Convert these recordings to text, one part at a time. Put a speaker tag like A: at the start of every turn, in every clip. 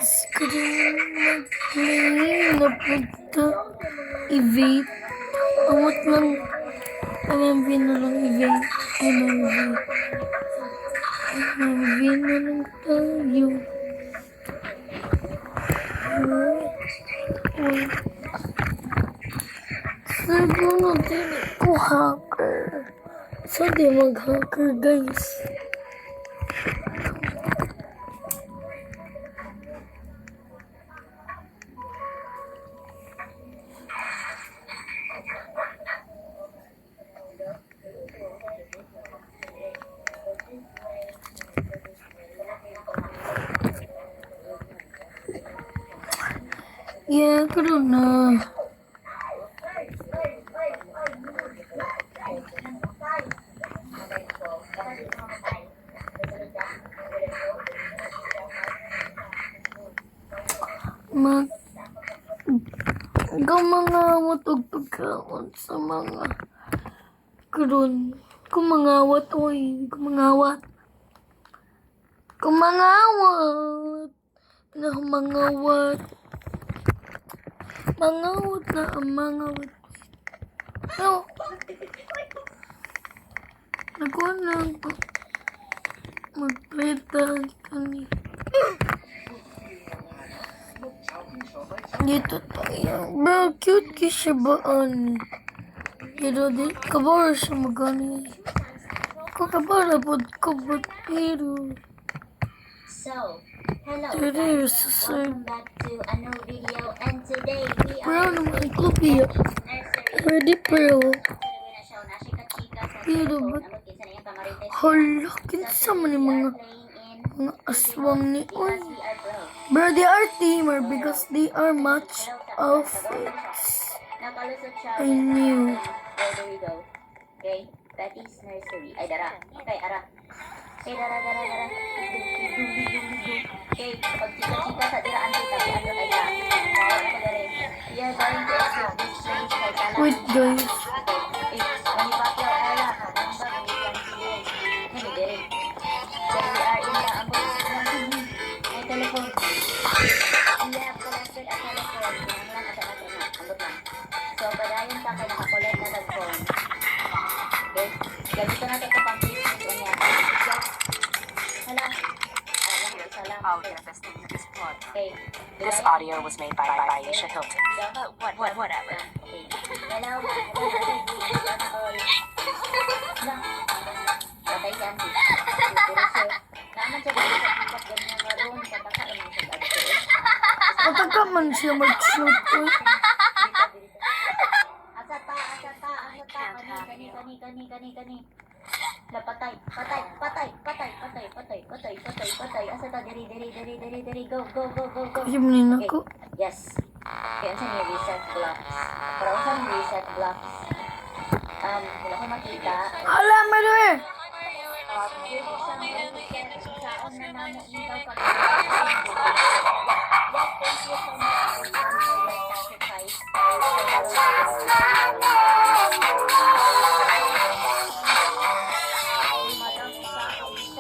A: Screen mag-play na punta. Evade. Amot lang. MMV na lang evade. MMV na lang tayo. Sabi na din ko hacker. So di mag-hacker guys. Yeah, karoon na. Gumangawat og pagkaon sa mga karon. Kumangawat oy, kumangawat. Kumangawat. Na mangawat. Mangawat na ang mangawat. No. Nakuha lang ko. Magpalitan kami. Dito tayo. Bro, cute ki siya ba ani? Pero di, kabara siya magani. Ko kabara po ko but pero.
B: So, hello
A: Today
B: guys,
A: is the same.
B: welcome back to a new video, and today we
A: Bro,
B: are
A: naman kopi. Ready pero. Pero ba? Hala, kinsa man yung mga aswang ni Oy. Bro, they are teamer because they are match outfits. I knew.
B: There we go. Okay, that is nursery. Ay, dara. Okay, ara. Okay, dara. Okay, pag chika-chika sa diraan kita, ano tayo ka? We are going to exit this place kay Kala.
A: Wait guys.
B: Okay, when you back your era, remember when you can see it. Hindi, dere. So we are in the ambulance. May telephone. We have collected a telephone. Yan lang asa natin na. Ambot lang. So, padayon ka kay nakakolect na phone. Okay? Ganito na ito pang business o niya. Hala. Isa lang.
C: Audio testing this plot.
B: Okay.
C: This audio was made by Aisha Hilton. Whatever.
B: Okay. Hello. Patay si Auntie. Naman siya dito sa pikat ganyan maroon. Patakain mo siya dito.
A: Mataga man siya mag-shoot. Oy.
B: Asata. Kani. Patay. Asata, diri. Go.
A: Kaya manin ako.
B: Yes. Kaya saan yung reset blocks? Para saan reset blocks? Wala ko makita.
A: Hala, Marie!
B: Saon na namo ikaw ka.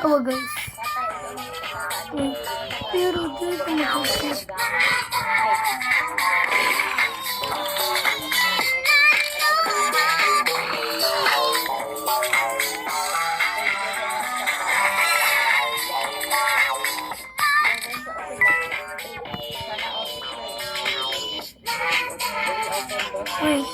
A: Oh guys. Pero dito mag-shoot. Wait.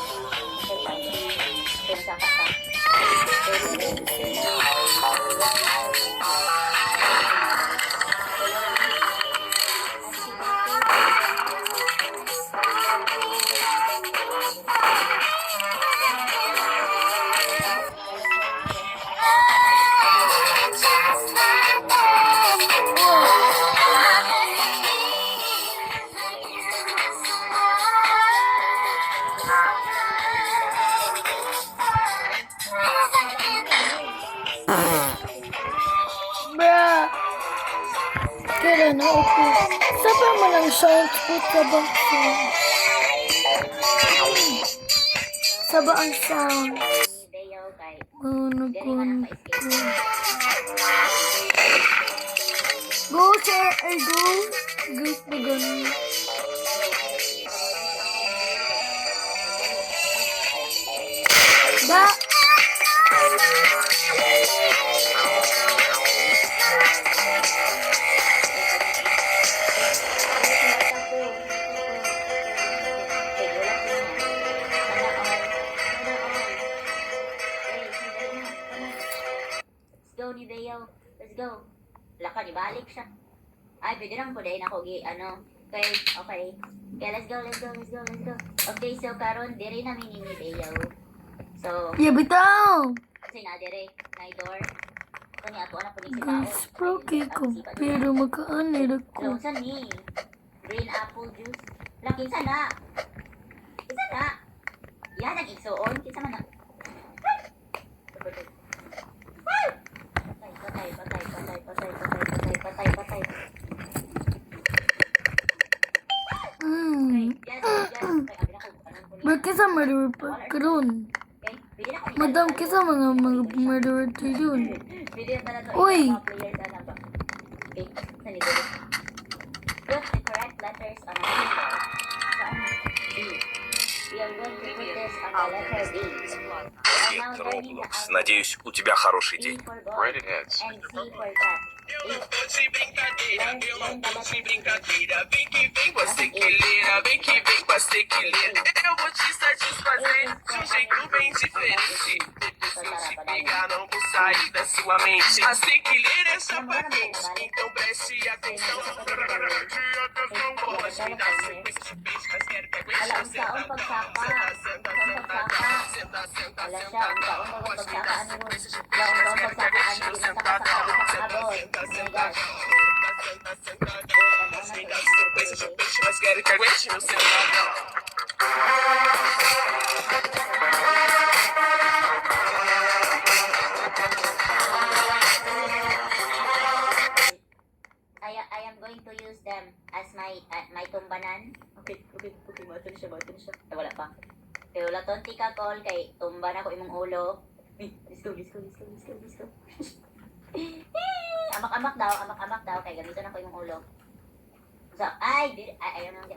A: Bruh. Kaya na ako. Saba mo lang sound put sa bangsa. Saba ang sound. Nagkuhan ko. Go sir, ay go. Go. Da!
B: Let's go ni Beo. Let's go. Laka, ibalik siya. Ay, pwede lang po dahil ako, ano. Okay, okay. Okay, let's go, let's go, let's go, let's go. Okay, so karon diri namin ni Beo. So,
A: Yeah, bitaw!
B: kasi na diri, na door. So, ni ato na po ni si Tao.
A: Sproky ko, pero makaanir
B: Hello,
A: ako.
B: saan ni? Green apple juice. Laki, kinsa na? Kinsa na? Yan ang igsoon. Kinsa man na? Patay, patay, patay, patay, patay, patay, patay, patay.
A: Hmm.
B: Yes, yes. Kay abi na ko. Anong po ni?
A: Ba't kisa murder pa karon?
B: Okay, pwede na ko ni-
A: Madam, kisa mga murderer to yun.
B: Pwede na talaga
A: Uy!
B: mga players na ba? Okay, saan ito? Put the correct letters on a paper. Saan? B. We are going to put this on the letter B. We are now learning the alphabet.
D: Надеюсь, у тебя хороший
B: B
D: день.
B: for boy
E: Right ahead.
B: and C for cat. Learn the letters.
D: Vem que vem, você que lera, vem que vem com a sequilera. Eu vou te satisfazer de um jeito bem diferente. Depois que eu te pegar, não vou sair da sua mente. A sequilera é chapa quente, então preste atenção. Pode dar sequência de beijo, mas quero que aguente.
B: Wala, ang taon pagsaka. Ang pagsaka. Wala siya, ang taon pagsaka. Ano yun? Wala, ang taon pagsaka. Ano yun? Nakasakabi ka agad. Oh my gosh.
D: Sequência de beijo, mas quero que aguente meu sentadão.
B: I am going to use them as my tumbanan. Okay, matun siya. Ay, wala pa. Kaya wala tonti ka call kay tumban ako imong ulo. Let's go. Amak-amak daw, kay gamito na ko imong ulo. So, ayaw nang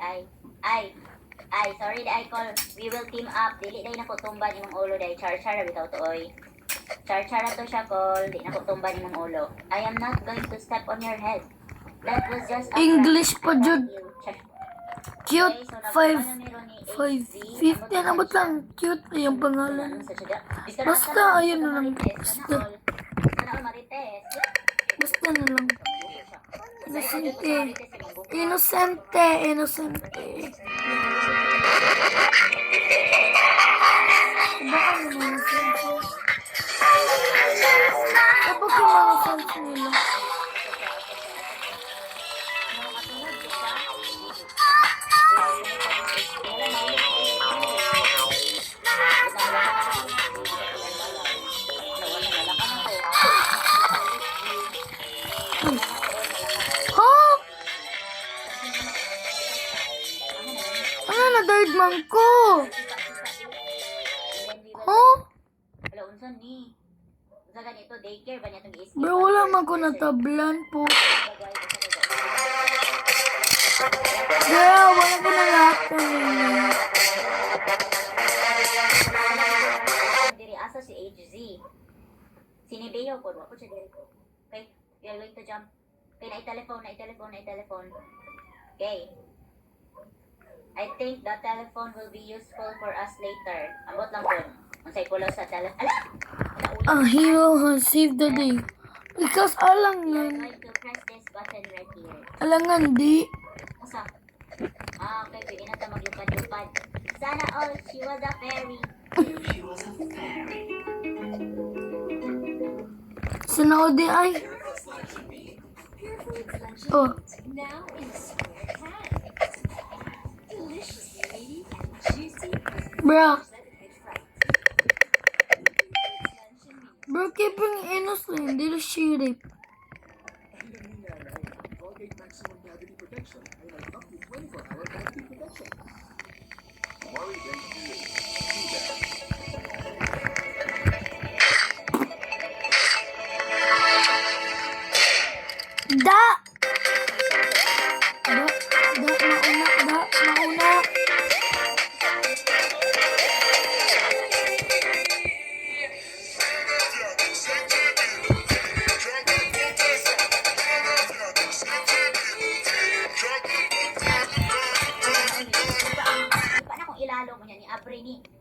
B: sorry di I call. We will team up. Dili day na ko tumban imong ulo day. Char-char bitaw to oy. Char-char to siya call. Di na ko tumban imong ulo. I am not going to step on your head. That was just a
A: English
B: prank.
A: pa, Jud.
B: Char-
A: Cute.
B: Okay, so
A: 5.
B: nagkano meron ni
A: 550 na ba't lang? Cute na yung pangalan. Basta, ayun na lang. Basta. Basta na lang. Inosente. Inosente. Baka yung mga sense. Kapag yung mga sense nila. Ha? Ano na third man ko? Ha?
B: Wala, unsan ni? Unsa ganito, daycare ba niya itong i-skip?
A: Bro, wala man ko natablan po. Bro, wala ko na lahat ko ninyo.
B: Diri asa si HZ. Sinibeo ko, wala ko siya diri ko. Okay, we are going to jump. Okay, na-telephone. Okay. I think the telephone will be useful for us later. Ambot lang po. Unsay kulo sa telephone. Ala!
A: A hero has saved the day. Because
B: We are
A: alangan.
B: going to press this button right here.
A: Alangan di.
B: Asa? Okay, pwede na ito maglupad-lupad. Sana all, she was a fairy.
A: Sinaod di ay. Oh.
F: Now in square pans. Deliciously meaty and juicy.
A: Bro. Bro, keeping innocent. Dili shirip. Da! Mauna.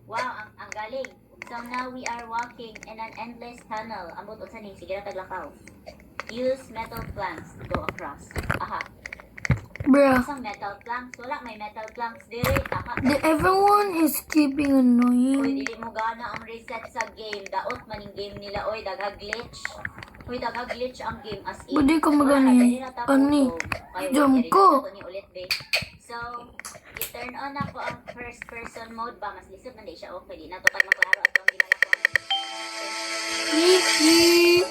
B: Wow, ang galing. So now we are walking in an endless tunnel. Ambot unsa ni sige ra taglakaw. Use metal planks to go across. Aha.
A: Bruh.
B: Isang metal planks. Wala may metal planks dire. Aha.
A: Everyone is keeping
B: Uy,
A: annoying.
B: dili mo gana ang reset sa game. Daot man yung game nila. Uy, glitch. Uy, glitch ang game as in.
A: Pwede ka magani. Ani. Jump ko.
B: Ulit, babe. So, i-turn on ako ang first person mode ba? Mas lisod man di siya. Okay, di na to pag maklaro at ang ginagawa.
A: Kiki.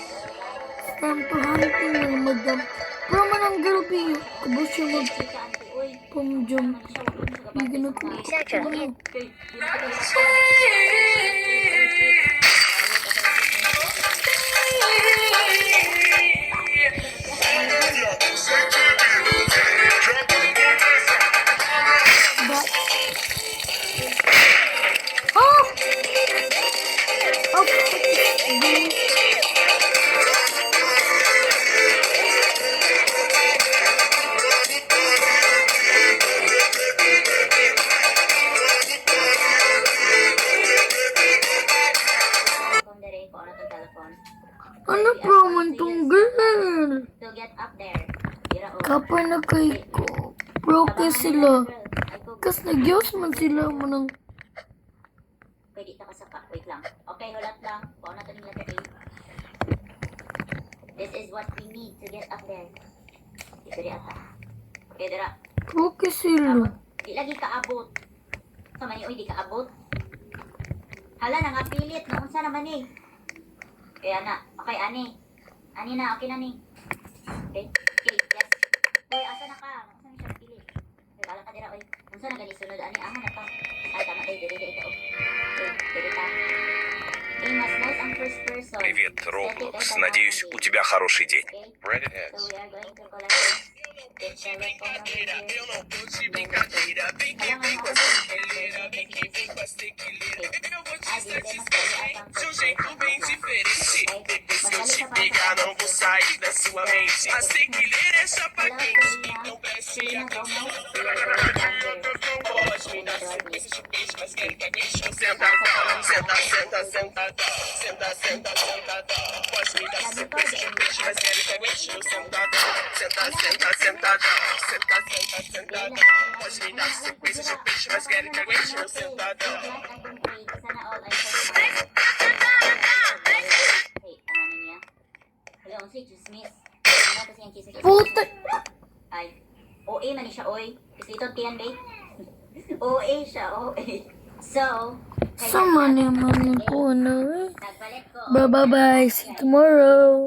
A: Time to hunting ng madam. Pero man ang girl be. Kabos siya mag
B: Chika, auntie. Uy,
A: pumjum.
B: ano siya? Huwag mo siya
A: Bigyan
B: gabatin
A: ako.
B: sa mga- Okay, di na ko
A: But... Oh! Okay.
B: kung dire ko ano tong telephone.
A: Ano proman tong girl?
B: To get up there. Dira o.
A: Kapar na kay ko. Broke sila. Kas nagyos man sila mo ng...
B: Pwede ta kasaka. Wait lang. Okay, hulat lang. Kung ano to yung letter A. This is what we need to get up there. Dito di ata. Okay, dira.
A: Broke sila.
B: Di lagi kaabot. Sa man uy, di kaabot. Hala, nangapilit. Naunsa naman eh. Kaya na. Okay, ani. Ani na, okay na ni. Okay, okay, yes. Uy, asa na ka? Unsa na siya pilit? Uy, kala ka dira, uy. Unsa na gani sunod, ani? Aha na ka. Ay, tama tayo, diri ito. Okay, diri ta. Okay, mas nice ang first person.
E: Привет, Roblox. Надеюсь, у тебя хороший день.
B: Okay,
E: Right
B: so we are going to collect this. Get the weapon over here.
D: Eu não tô de brincadeira. Vem que vem com essa estileira. Vem que vem com essa tequileira. Eu vou te satisfazer de um jeito bem diferente. Se eu te pegar, não vou sair da sua mente. A tequileira é chapa quente. Então preste atenção. Pode me dar sequência de peixe, mas quero que aguente. Senta, senta, senta, senta. Senta, senta, senta. Pode me dar sequência de peixe, mas quero que aguente. Senta, senta, senta, senta. Senta, senta, senta. Pode me dar sequência de peixe, mas quero que aguente. Senta.
B: Sana all ay Hey, ano niya? Hello, si Chismis. Ano to siyang kisses?
A: Puta!
B: Ay, OA man siya, oy. Kasi ito tiyan, babe. OA siya, OA. So,
A: Sama naman ko na eh.
B: nagpalit ko.
A: Bye-bye. See you tomorrow.